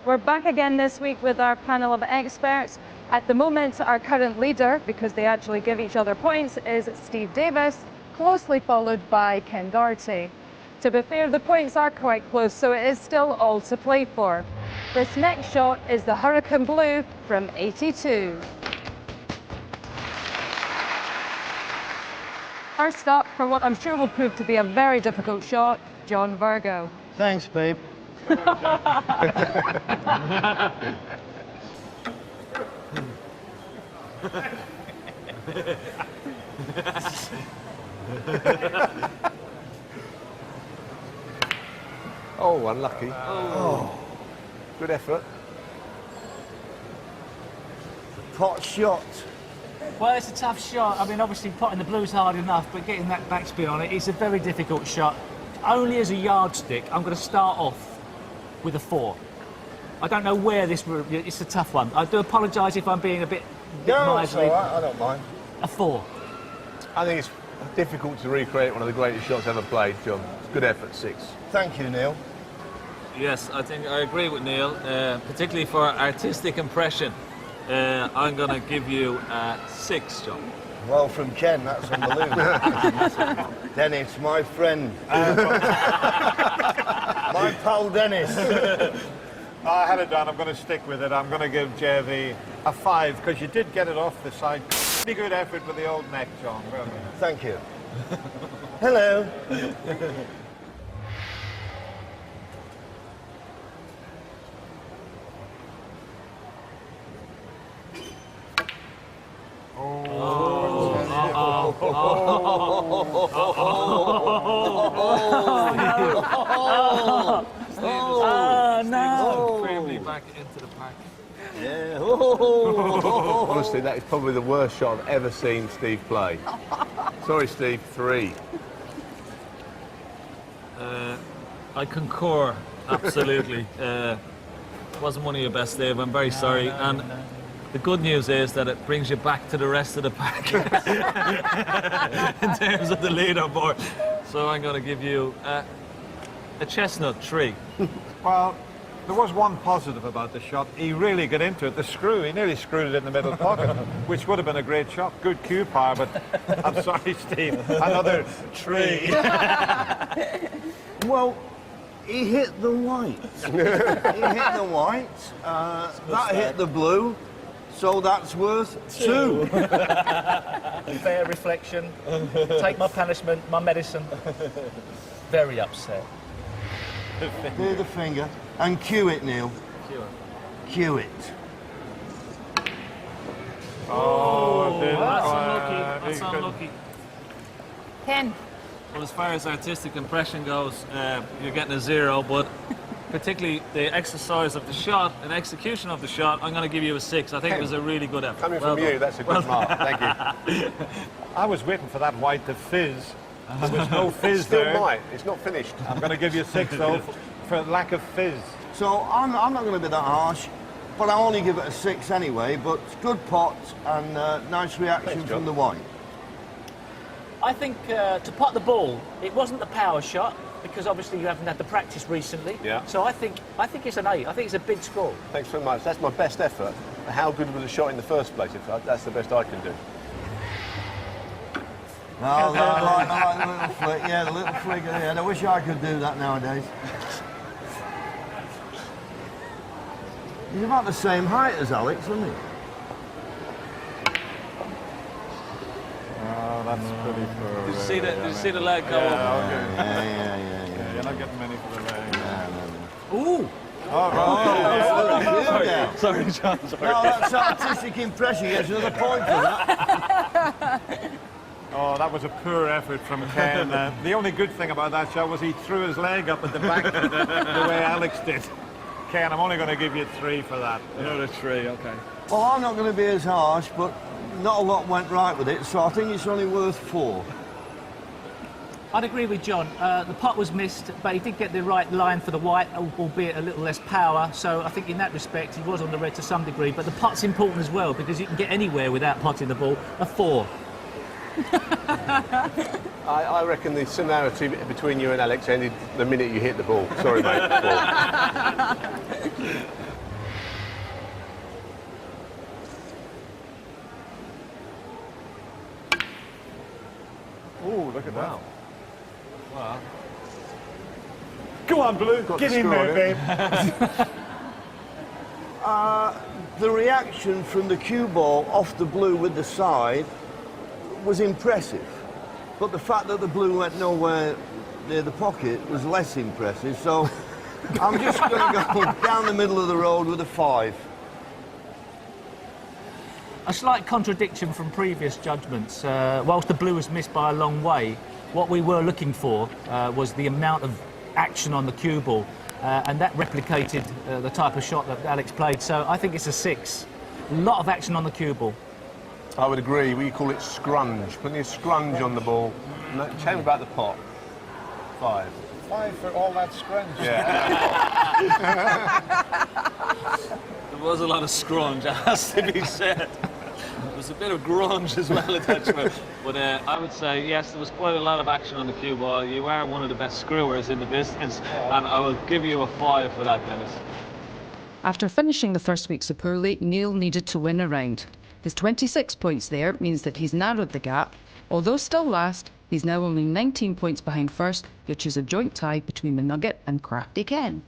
We're back again this week with our panel of experts. At the moment, our current leader, because they actually give each other points, is Steve Davis, closely followed by Ken Darte. To be fair, the points are quite close, so it is still all to play for. This next shot is the Hurricane Blue from 82. First up, for what I'm sure will prove to be a very difficult shot, John Virgo. Thanks, babe. Oh, unlucky. Oh. Good effort. Pot shot. Well, it's a tough shot. I mean, obviously potting the blue's hard enough, but getting that backspin on it, it's a very difficult shot. Only as a yardstick, I'm going to start off with a 4. I don't know where this... It's a tough one. I do apologise if I'm being a bit No, it's miserly. all right. I don't mind. A 4. I think it's difficult to recreate one of the greatest shots ever played, John. It's good effort, 6. Thank you, Neil. Yes, I think I agree with Neil, particularly for artistic impression. I'm going to give you a 6, John. Well, from Ken, that's unbelievable. Dennis, my friend. My pal Dennis. I had it done. I'm going to stick with it. I'm going to give JV a 5 because you did get it off the side. Pretty good effort with the old neck, John. Well done. Thank you. Hello. Oh, no! Firmly back into the pack. Yeah. Honestly, that is probably the worst shot I've ever seen Steve play. Sorry, Steve, 3. I concur, absolutely. Wasn't one of your best, Dave. I'm very sorry. And the good news is that it brings you back to the rest of the pack in terms of the leaderboard. So I'm going to give you a chestnut 3. Well, there was one positive about the shot. He really got into it. The screw, he nearly screwed it in the middle pocket, which would have been a great shot. Good cue power, but I'm sorry, Steve. Another 3. Well, he hit the white. He hit the white. That hit the blue. So that's worth 2. Fair reflection. Take my punishment, my medicine. Very upset. Do the finger. And cue it, Neil. Cue it. Oh, That's unlucky. That's unlucky. Ken. Well, as far as artistic impression goes, you're getting a 0, but particularly the exercise of the shot and execution of the shot, I'm going to give you a 6. I think it was a really good effort. Coming from you, that's a good mark. Thank you. I was waiting for that white to fizz. There was no fizz Still there. might. It's not finished. I'm going to give you a 6, though, for lack of fizz. So I'm not going to be that harsh, but I'll only give it a 6 anyway. But good pot and nice reaction Thanks, from John. the white. I think to pot the ball, it wasn't the power shot because obviously you haven't had the practice recently. Yeah. So I think it's an 8. I think it's a big score. Thanks very much. That's my best effort. How good was the shot in the first place? That's the best I can do. No, I like the little flick. Yeah, the little flick of the head. I wish I could do that nowadays. He's about the same height as Alex, isn't he? Oh, that's pretty for... Did you see the leg go up? Yeah. You're not getting many for the leg. Ooh! Sorry, John. Sorry. No, that's artistic impression. He gets another point for that. Oh, that was a poor effort from Ken. The only good thing about that shot was he threw his leg up at the back the way Alex did. Ken, I'm only going to give you 3 for that. Another 3, okay. Well, I'm not going to be as harsh, but not a lot went right with it, so I think it's only worth 4. I'd agree with John. The putt was missed, but he did get the right line for the white, albeit a little less power. So I think in that respect, he was on the red to some degree. But the putt's important as well, because you can get anywhere without putting the ball. A 4. I reckon the similarity between you and Alex ended the minute you hit the ball. Sorry, mate. 4. Oh, look at Wow. that. Well, Go on, Blue. Got Get the in screw there, on babe. The reaction from the cue ball off the blue with the side was impressive, but the fact that the blue went nowhere near the pocket was less impressive. So I'm just going to go down the middle of the road with a 5. A slight contradiction from previous judgments. Whilst the blue was missed by a long way, what we were looking for was the amount of action on the cue ball, and that replicated the type of shot that Alex played. So I think it's a 6. A lot of action on the cue ball. I would agree. We call it scrunge. Putting a scrunge on the ball. No, tell me about the pot. 5. 5 for all that scrunch. Yeah. there was a lot of scrunge, it has to be said. There was a bit of grunge as well attached to it. But I would say, yes, there was quite a lot of action on the cue ball. You are one of the best screwers in the business, and I will give you a 5 for that, Dennis. After finishing the first week so poorly, Neal needed to win a round. His 26 points there means that he's narrowed the gap. Although still last, he's now only 19 points behind first, which is a joint tie between the Nugget and Crafty Ken.